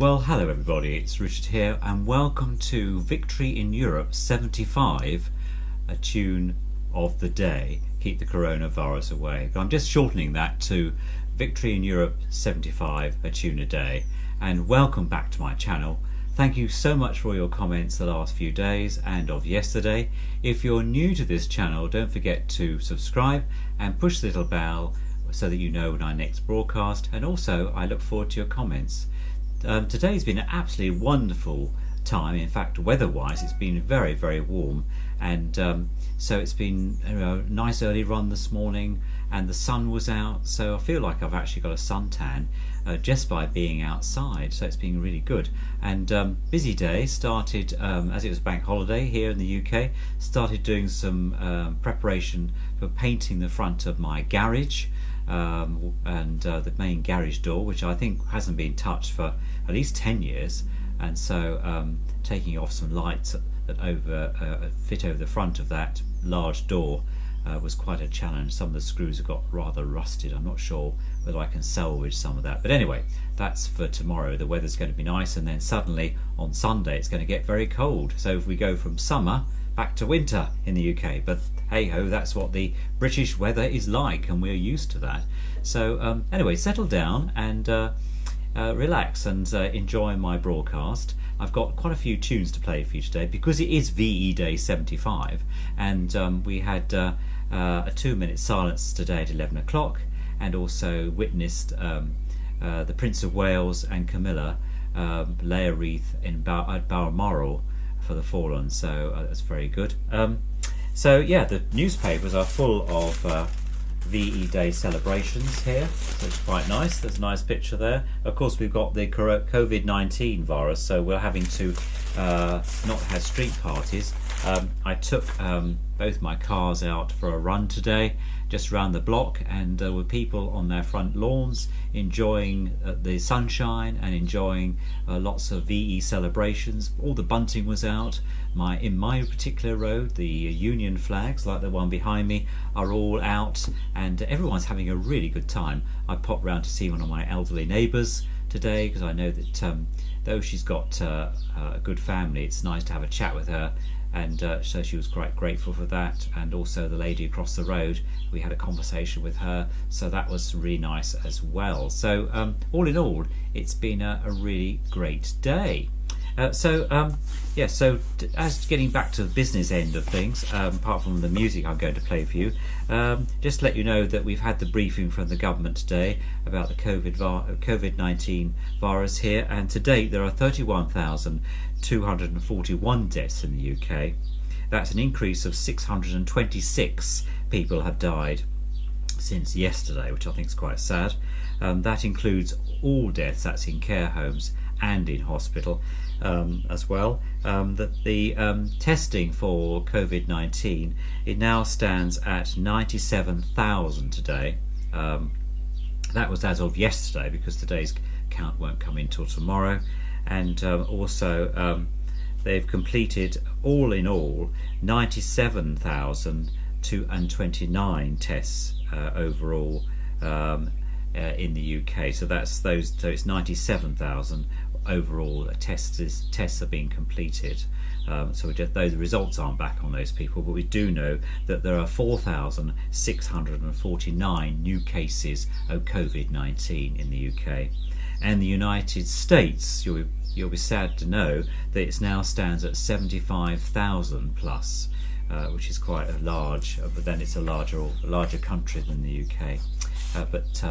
Well, hello everybody, it's Richard here and welcome to Victory in Europe 75, a tune of the day, keep the coronavirus away. I'm just shortening that to Victory in Europe 75, a tune a day. And welcome back to my channel. Thank you so much for your comments the last few days and of yesterday. If you're new to this channel, don't forget to subscribe and push the little bell so that you know when I next broadcast, and also I look forward to your comments. Today's been an absolutely wonderful time. In fact, weather-wise, it's been very, very warm, and so it's been a nice early run this morning, and the sun was out, so I feel like I've actually got a suntan just by being outside. So it's been really good. And busy day. Started as it was bank holiday here in the UK. Started doing some preparation for painting the front of my garage. And the main garage door, which I think hasn't been touched for at least 10 years, and so taking off some lights that fit over the front of that large door was quite a challenge. Some of the screws have got rather rusted. I'm not sure whether I can salvage some of that, but anyway, that's for tomorrow. The weather's going to be nice, and then suddenly on Sunday it's going to get very cold, so if we go from summer back to winter in the UK, but hey ho, that's what the British weather is like, and we're used to that. So anyway, settle down and relax and enjoy my broadcast. I've got quite a few tunes to play for you today because it is VE Day 75, and we had a 2-minute silence today at 11 o'clock, and also witnessed the Prince of Wales and Camilla lay a wreath at Balmoral for the fallen, so that's very good. So yeah, the newspapers are full of VE Day celebrations here, so it's quite nice. There's a nice picture there. Of course, we've got the COVID-19 virus, so we're having to not have street parties. I took both my cars out for a run today, just around the block, and there were people on their front lawns enjoying the sunshine and enjoying lots of VE celebrations. All the bunting was out. In my particular road, the Union flags, like the one behind me, are all out, and everyone's having a really good time. I popped round to see one of my elderly neighbours today because I know that though she's got a good family, it's nice to have a chat with her, and so she was quite grateful for that. And also the lady across the road, we had a conversation with her, so that was really nice as well. So all in all, it's been a really great day. So as getting back to the business end of things, apart from the music I'm going to play for you, just to let you know that we've had the briefing from the government today about the COVID-19 virus here, and to date there are 31,241 deaths in the UK. That's an increase of 626 people have died since yesterday, which I think is quite sad. That includes all deaths, that's in care homes and in hospital as well. The testing for COVID-19, it now stands at 97,000 today. That was as of yesterday, because today's count won't come in till tomorrow. And also they've completed, all in all, 97,229 tests overall in the UK. So that's those. So it's 97,000 overall tests are being completed. So though the results aren't back on those people, but we do know that there are 4,649 new cases of COVID-19 in the UK. And the United States, you'll be sad to know that it now stands at 75,000 plus, which is quite a large, but then it's a larger country than the UK. But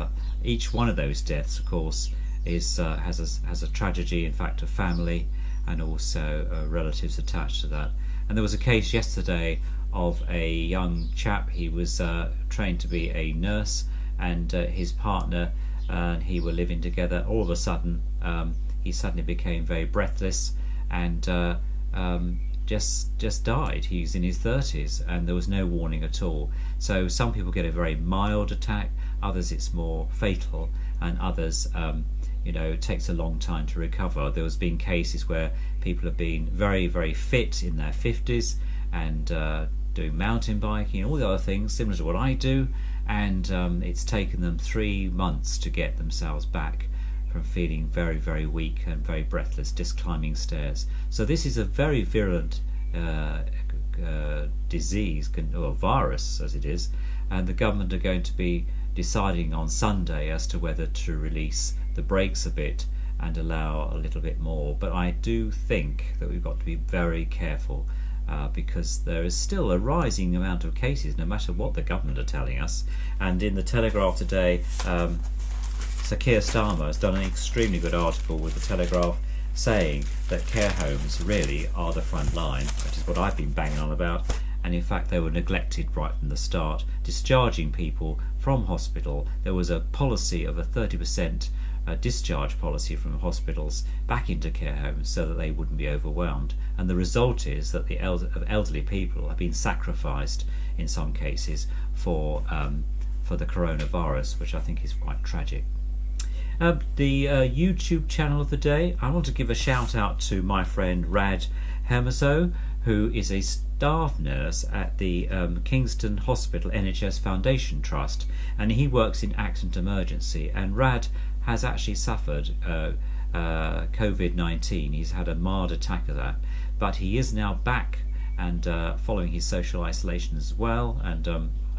each one of those deaths, of course, has a tragedy, in fact, a family, and also relatives attached to that. And there was a case yesterday of a young chap. He was trained to be a nurse, and his partner and he were living together. All of a sudden, he suddenly became very breathless and just died. He's in his 30s, and there was no warning at all. So some people get a very mild attack, others it's more fatal, and others it takes a long time to recover. There has been cases where people have been very, very fit in their 50s and doing mountain biking and all the other things similar to what I do, and it's taken them 3 months to get themselves back from feeling very, very weak and very breathless, just climbing stairs. So this is a very virulent disease, or virus as it is, and the government are going to be deciding on Sunday as to whether to release the brakes a bit and allow a little bit more. But I do think that we've got to be very careful because there is still a rising amount of cases no matter what the government are telling us. And in the Telegraph today, Sir Keir Starmer has done an extremely good article with the Telegraph saying that care homes really are the front line, which is what I've been banging on about. And in fact they were neglected right from the start, discharging people from hospital. There was a policy of a 30% discharge policy from hospitals back into care homes so that they wouldn't be overwhelmed, and the result is that the elderly people have been sacrificed in some cases for the coronavirus, which I think is quite tragic. The YouTube channel of the day, I want to give a shout out to my friend Rad Hermoso, who is a staff nurse at the Kingston Hospital NHS Foundation Trust, and he works in accident emergency. And Rad has actually suffered COVID-19. He's had a mild attack of that, but he is now back and following his social isolation as well, and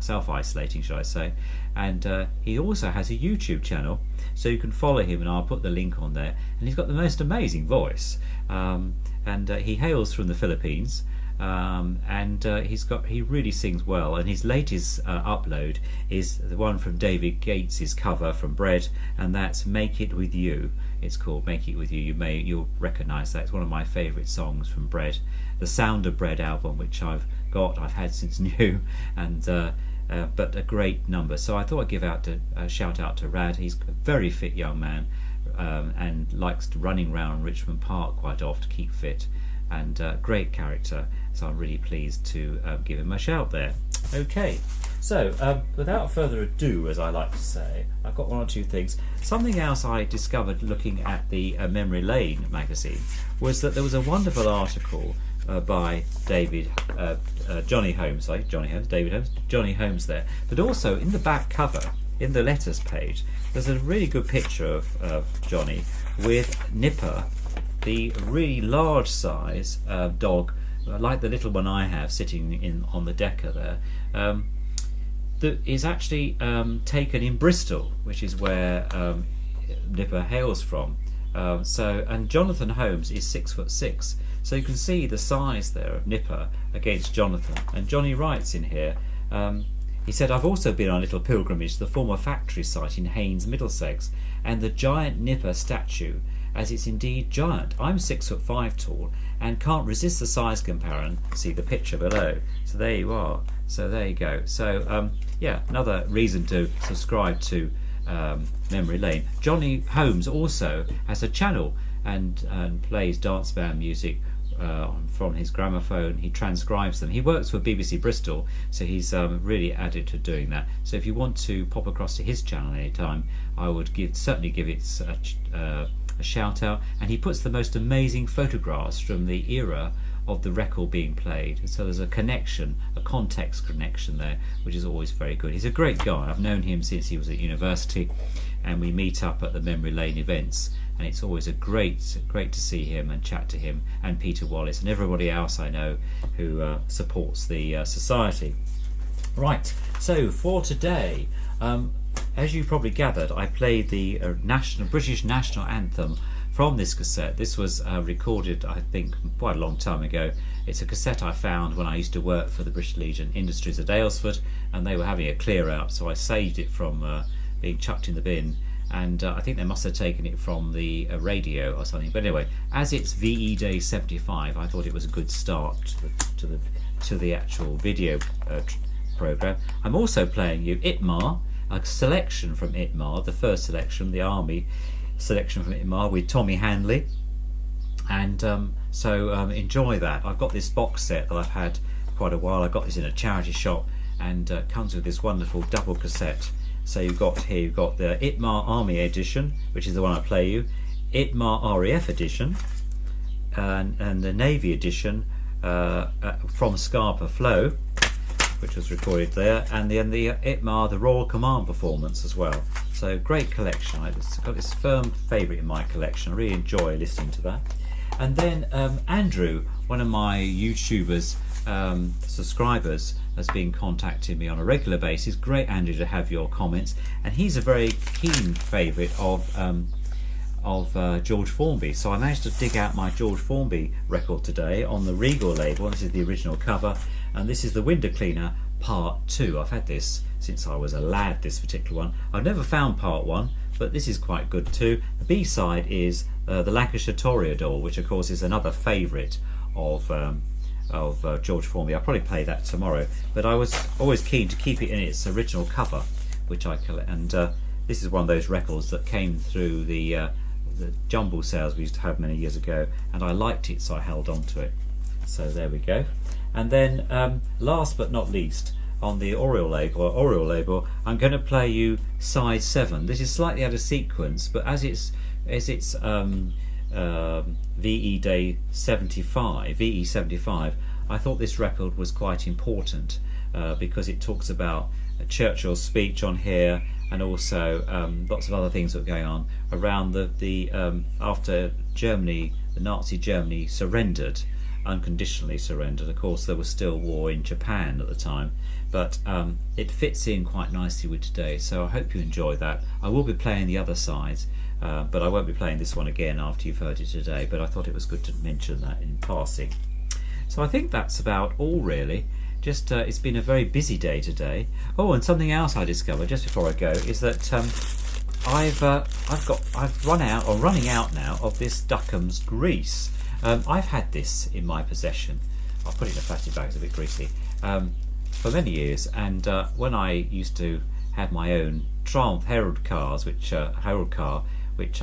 self-isolating, should I say. And he also has a YouTube channel, so you can follow him, and I'll put the link on there. And he's got the most amazing voice, and he hails from the Philippines. He really sings well, and his latest upload is the one from David Gates's cover from Bread, and that's Make It With You. It's called Make It With You. You'll recognise that. It's one of my favourite songs from Bread, the Sound of Bread album, which I've had since new, and but a great number. So I thought I'd give out a shout out to Rad. He's a very fit young man, and likes running around Richmond Park quite often to keep fit, and great character. So I'm really pleased to give him a shout there. Okay, so without further ado, as I like to say, I've got one or two things. Something else I discovered looking at the Memory Lane magazine was that there was a wonderful article by David Holmes there, but also in the back cover, in the letters page, there's a really good picture of Johnny with Nipper, the really large size dog, like the little one I have sitting on the decker there, that is actually taken in Bristol, which is where Nipper hails from. And Jonathan Holmes is 6'6", so you can see the size there of Nipper against Jonathan. And Johnny writes in here, he said, "I've also been on a little pilgrimage to the former factory site in Haynes, Middlesex, and the giant Nipper statue, as it's indeed giant. I'm 6'5" tall and can't resist the size comparison. See the picture below." So there you are. So there you go. So yeah, another reason to subscribe to Memory Lane. Johnny Holmes also has a channel and plays dance band music from his gramophone. He transcribes them. He works for BBC Bristol, so he's really added to doing that. So if you want to pop across to his channel anytime, I would certainly give it a shout out. And he puts the most amazing photographs from the era of the record being played, so there's a connection, a context connection there, which is always very good. He's a great guy. I've known him since he was at university, and we meet up at the Memory Lane events, and it's always a great to see him and chat to him, and Peter Wallace and everybody else I know who supports the society. Right, so for today, as you probably gathered, I played the British national anthem from this cassette. This was recorded, I think, quite a long time ago. It's a cassette I found when I used to work for the British Legion Industries at Aylesford, and they were having a clear out, so I saved it from being chucked in the bin, and I think they must have taken it from the radio or something. But anyway, as it's VE Day 75, I thought it was a good start to the actual video program. I'm also playing you ITMA, a selection from ITMA, the first selection, the Army selection from ITMA with Tommy Handley, and so enjoy that. I've got this box set that I've had quite a while. I got this in a charity shop, and comes with this wonderful double cassette. So you've got the ITMA Army edition, which is the one I play you, ITMA RAF edition, and the Navy edition from Scarpa Flow, which was recorded there, and then the ITMA, the Royal Command performance as well. So great collection. I've got this firm favourite in my collection. I really enjoy listening to that. And then Andrew, one of my YouTubers subscribers, has been contacting me on a regular basis. Great, Andrew, to have your comments. And he's a very keen favourite of George Formby. So I managed to dig out my George Formby record today on the Regal label. This is the original cover, and this is the Window Cleaner Part 2. I've had this since I was a lad, this particular one. I've never found Part 1, but this is quite good too. The B-side is the Lancashire Toreador, which of course is another favourite of George Formby. I'll probably play that tomorrow, but I was always keen to keep it in its original cover, which I collect. And this is one of those records that came through the jumble sales we used to have many years ago, and I liked it, so I held on to it. So there we go. And then last but not least, on the Oriole label, I'm going to play you side 7. This is slightly out of sequence, but as it's VE Day 75, VE 75, I thought this record was quite important because it talks about Churchill's speech on here, and also lots of other things that were going on around the after Germany, the Nazi Germany surrendered, unconditionally surrendered. Of course, there was still war in Japan at the time, but it fits in quite nicely with today. So I hope you enjoy that. I will be playing the other sides, but I won't be playing this one again after you've heard it today. But I thought it was good to mention that in passing. So I think that's about all really. Just it's been a very busy day today. Oh, and something else I discovered just before I go is that I've running out now of this Duckham's grease. I've had this in my possession. I'll put it in a plastic bag, it's a bit greasy, for many years. And when I used to have my own Triumph Herald cars, which I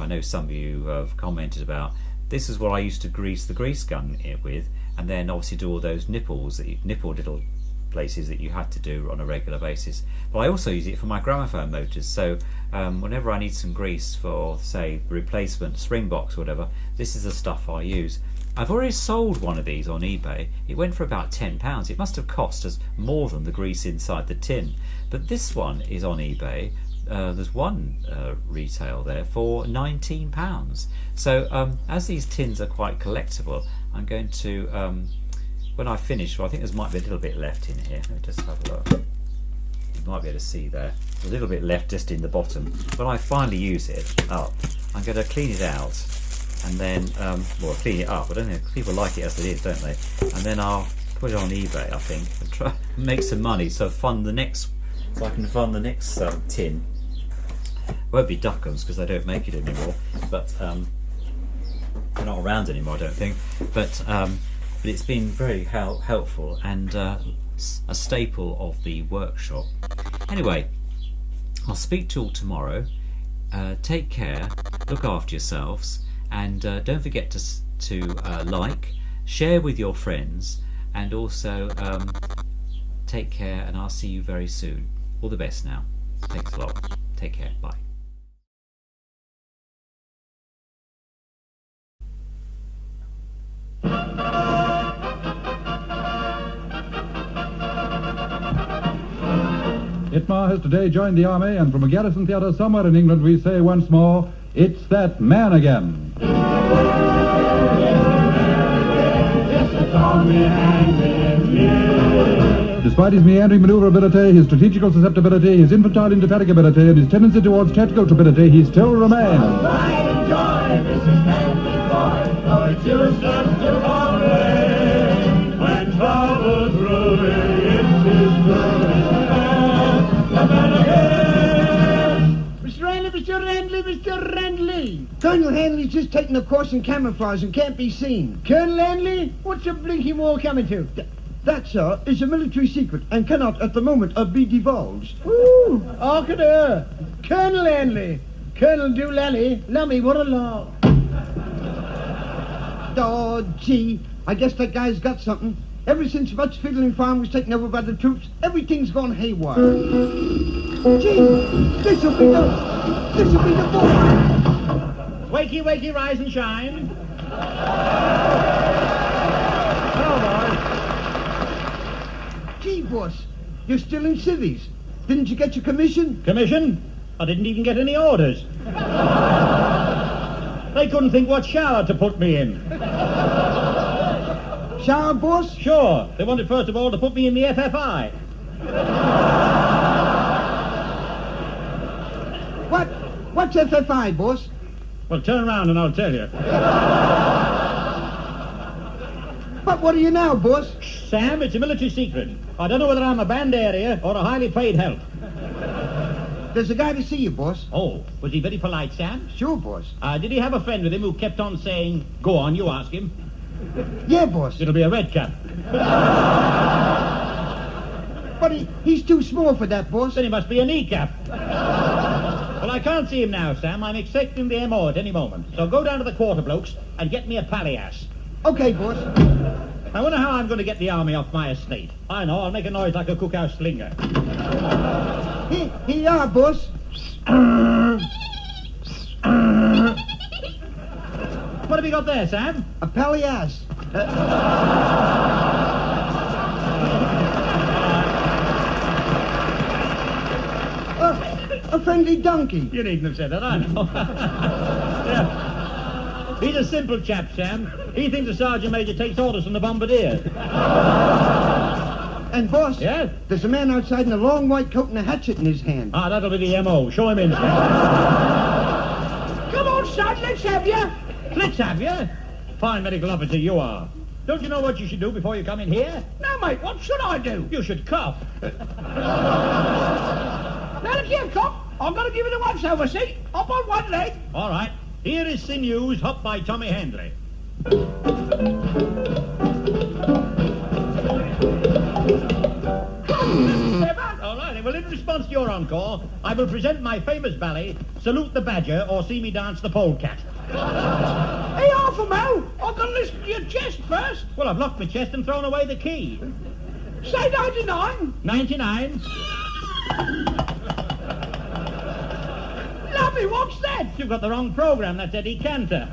know some of you have commented about, this is what I used to grease the grease gun with, and then obviously do all those nipple little places that you had to do on a regular basis. But I also use it for my gramophone motors, so whenever I need some grease for, say, replacement spring box or whatever, this is the stuff I use. I've already sold one of these on eBay. It went for about £10. It must have cost us more than the grease inside the tin, but this one is on eBay. There's one retail there for £19. So as these tins are quite collectible, I'm going to, when I finish, well, I think there might be a little bit left in here. Let me just have a look. You might be able to see there. There's a little bit left just in the bottom. When I finally use it up, I'm going to clean it out, and then, well, clean it up. I don't know, people like it as it is, don't they? And then I'll put it on eBay, I think, and try and make some money so I can fund the next tin. It won't be Duckham's because they don't make it anymore, but they're not around anymore, I don't think. But it's been very helpful and a staple of the workshop. Anyway, I'll speak to you all tomorrow. Take care, look after yourselves, and don't forget to like, share with your friends, and also take care, and I'll see you very soon. All the best now. Thanks a lot. Take care. Bye. ITMA has today joined the army, and from a garrison theatre somewhere in England we say once more, it's that man again. Despite his meandering maneuverability, his strategical susceptibility, his infantile indefatigability, and his tendency towards tactical stupidity, he still remains. When troubles brewing, it's his Mr. Randley! Colonel Hanley's just taken a course in camouflage and can't be seen. Colonel Hanley? What's the blinking war coming to? That, sir, is a military secret and cannot at the moment be divulged. Ooh, hark at her. Colonel Hanley. Colonel Doolally. Lummy, what a law. Oh, gee, I guess that guy's got something. Ever since Butch Fiddling Farm was taken over by the troops, everything's gone haywire. Gee, this'll be the boy. Wakey, wakey, rise and shine. Hello, boys. Gee, boss, you're still in civvies. Didn't you get your commission? Commission? I didn't even get any orders. They couldn't think what shower to put me in. Shower, boss? Sure, they wanted first of all to put me in the FFI. What's FFI, boss? Well, turn around and I'll tell you. But what are you now, boss? Sam, it's a military secret. I don't know whether I'm a band area or a highly paid help. There's a guy to see you, boss. Oh, was he very polite, Sam? Sure, boss. Did he have a friend with him who kept on saying, go on, you ask him? Yeah, boss. It'll be a red cap. But he's too small for that, boss. Then he must be a kneecap. Well, I can't see him now, Sam. I'm expecting the MO at any moment. So go down to the quarter blokes and get me a palliass. Okay, boss. I wonder how I'm going to get the army off my estate. I know, I'll make a noise like a cookhouse slinger. Here you are, boss. What have you got there, Sam? A palliass. A friendly donkey. You needn't have said that, I know. Yeah. He's a simple chap, Sam. He thinks the sergeant major takes orders from the bombardier. And, boss, Yes? there's a man outside in a long white coat and a hatchet in his hand. That'll be the MO. Show him in, Sam. Come on, son, let's have you. Let's have you. Fine medical officer you are. Don't you know what you should do before you come in here? Now, mate, what should I do? You should cough. Now, look here, cop. I'm going to give you the once-over seat. Up on one leg. All right. Here is Sinews, hopped by Tommy Handley. All right. Well, in response to your encore, I will present my famous ballet, Salute the Badger or See Me Dance the Polecat. Hey, half a mo. I've got to listen to your chest first. Well, I've locked my chest and thrown away the key. Say 99. 99. Lovely, what's that? You've got the wrong program. That's Eddie Cantor.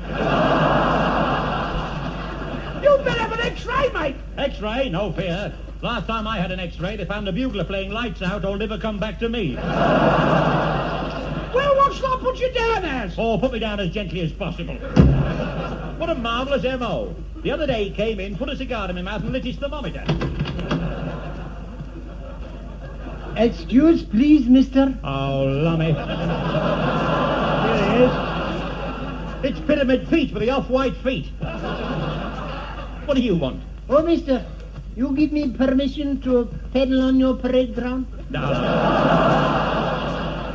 You better have an X-ray, mate. X-ray? No fear. Last time I had an X-ray, they found a bugler playing Lights Out or Liver Come Back to Me. Well, what shall I put you down as? Oh, put me down as gently as possible. What a marvellous M.O. The other day he came in, put a cigar in my mouth and lit his thermometer. Excuse, please, mister. Oh, lummy. Here he is. It's Pyramid Feet with the off-white feet. What do you want? Oh, mister, you give me permission to pedal on your parade ground? No.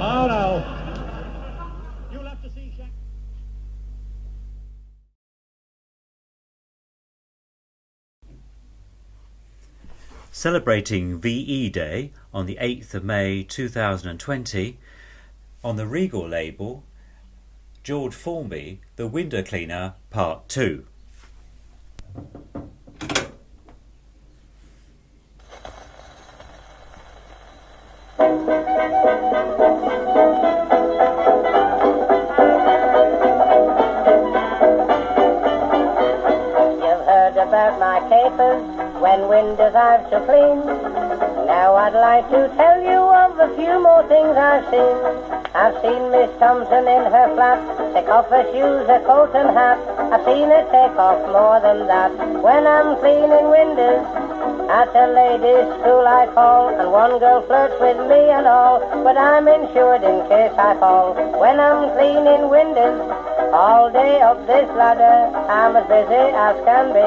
Oh, no. You'll have to see Shaq. Celebrating VE Day on the 8th of May 2020, on the Regal label, George Formby, The Window Cleaner, Part 2. You've heard about my capers when windows I've to clean. Now I'd like to tell you of a few more things I've seen. I've seen Miss Thompson in her flat take off her shoes, her coat and hat. I've seen her take off more than that when I'm cleaning windows. At a ladies' school I call, and one girl flirts with me and all, but I'm insured in case I fall when I'm cleaning windows. All day up this ladder, I'm as busy as can be.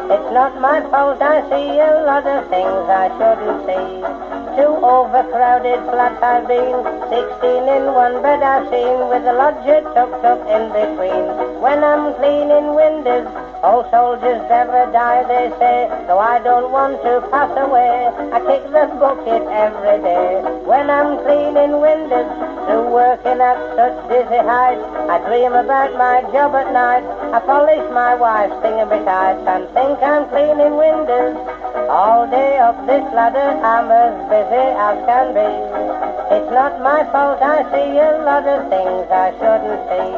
It's not my fault I see a lot of things I shouldn't see. 2 overcrowded flats I've been, 16 in one bed I've seen, with the lodger tucked up in between. When I'm cleaning windows, old soldiers never die, they say, so I don't want to pass away. I kick the bucket every day. When I'm cleaning windows, through working at such dizzy heights, I dream about my job at night. I polish my wife's thingamaboutites and think I'm cleaning windows. All day up this ladder, I'm as busy as can be. It's not my fault I see a lot of things I shouldn't see.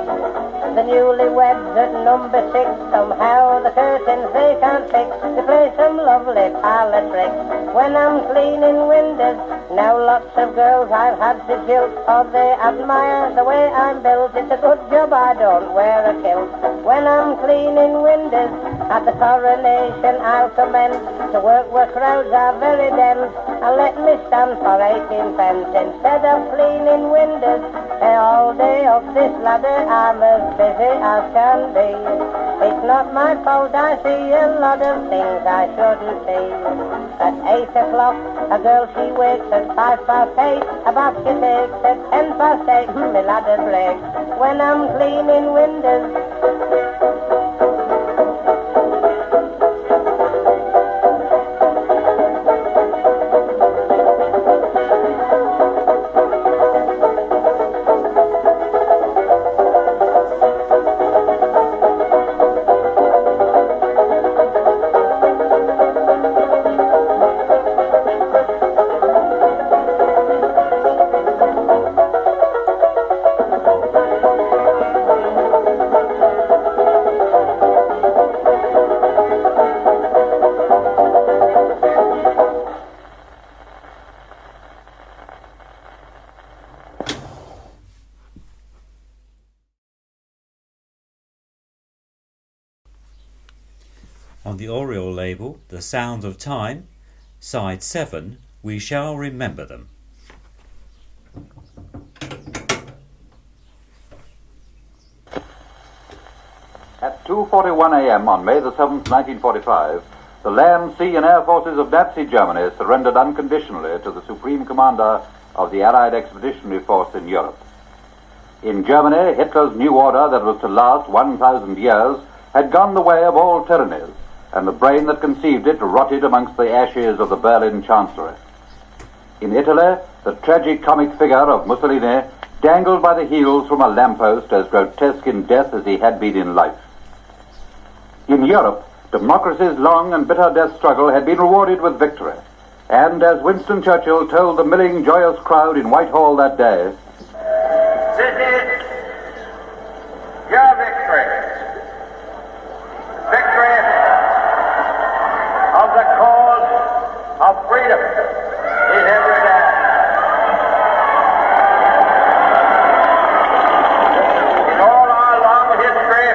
The newlyweds at number 6, somehow the curtains they can't fix. They play some lovely parlour tricks when I'm cleaning windows. Now lots of girls I've had to jilt, for they admire the way I'm built. It's a good job I don't wear a kilt when I'm cleaning windows. At the coronation I'll commence to work where crowds are very dense, and let me stand for 18 pence instead of cleaning windows. All day up this ladder I'm as busy as can be. It's not my fault I see a lot of things I shouldn't see. At 8 o'clock a girl she wakes, at 8:05 a bath she takes, at 8:10 my ladder breaks when I'm cleaning windows. On the Oriole label, The Sounds of Time, side 7, We Shall Remember Them. At 2:41 a.m. on May the 7th, 1945, the land, sea and air forces of Nazi Germany surrendered unconditionally to the Supreme Commander of the Allied Expeditionary Force in Europe. In Germany, Hitler's new order that was to last 1,000 years had gone the way of all tyrannies, and the brain that conceived it rotted amongst the ashes of the Berlin Chancellery. In Italy, the tragic comic figure of Mussolini dangled by the heels from a lamppost as grotesque in death as he had been in life. In Europe, democracy's long and bitter death struggle had been rewarded with victory, and as Winston Churchill told the milling, joyous crowd in Whitehall that day, "This is your victory. Victory of the cause of freedom in every day. In all our long history,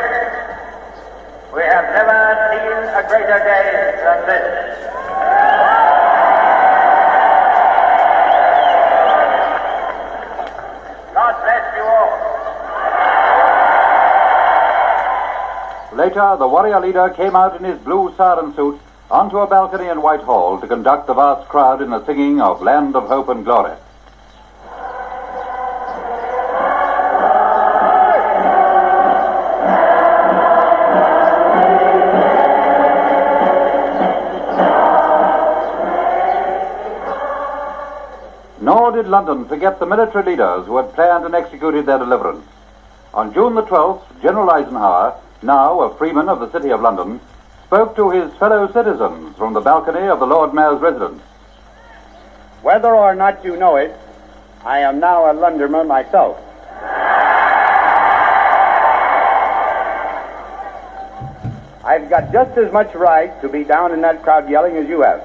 we have never seen a greater day than this. God bless you all." Later, the warrior leader came out in his blue siren suit onto a balcony in Whitehall to conduct the vast crowd in the singing of Land of Hope and Glory. Nor did London forget the military leaders who had planned and executed their deliverance. On June the 12th, General Eisenhower, now a freeman of the City of London, spoke to his fellow citizens from the balcony of the Lord Mayor's residence. Whether or not you know it, I am now a Londoner myself. I've got just as much right to be down in that crowd yelling as you have.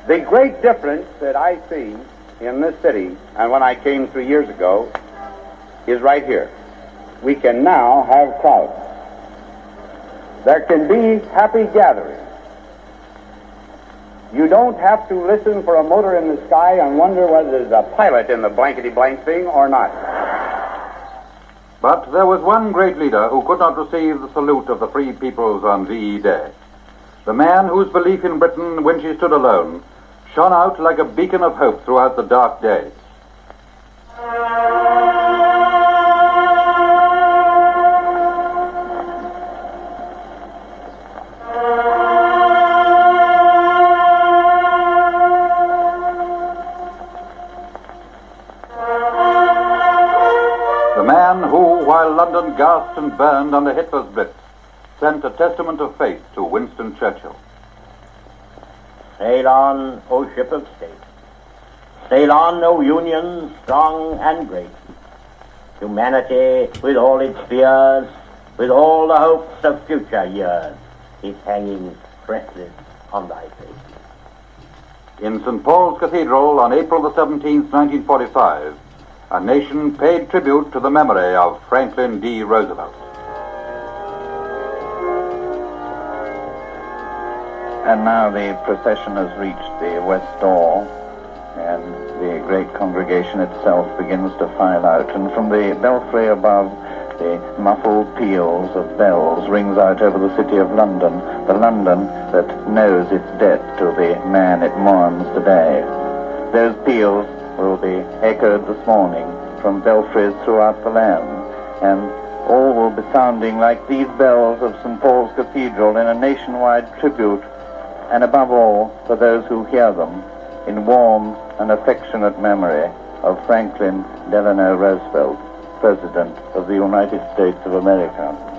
The great difference that I see in this city and when I came 3 years ago is right here. We can now have crowds. There can be happy gatherings. You don't have to listen for a motor in the sky and wonder whether there's a pilot in the blankety-blank thing or not. But there was one great leader who could not receive the salute of the free peoples on VE Day. The man whose belief in Britain, when she stood alone, shone out like a beacon of hope throughout the dark days. The man who, while London gasped and burned under Hitler's blitz, sent a testament of faith to Winston Churchill. Sail on, O ship of state. sail on, O Union, strong and great. Humanity, with all its fears, with all the hopes of future years, is hanging breathless on thy face. In St. Paul's Cathedral on April the 17th, 1945, a nation paid tribute to the memory of Franklin D. Roosevelt. And now the procession has reached the west door, and the great congregation itself begins to file out. And from the belfry above, the muffled peals of bells rings out over the city of London, the London that knows its debt to the man it mourns today. Those peals will be echoed this morning from belfries throughout the land, and all will be sounding like these bells of St. Paul's Cathedral in a nationwide tribute, and above all, for those who hear them, in warm and affectionate memory of Franklin Delano Roosevelt, President of the United States of America.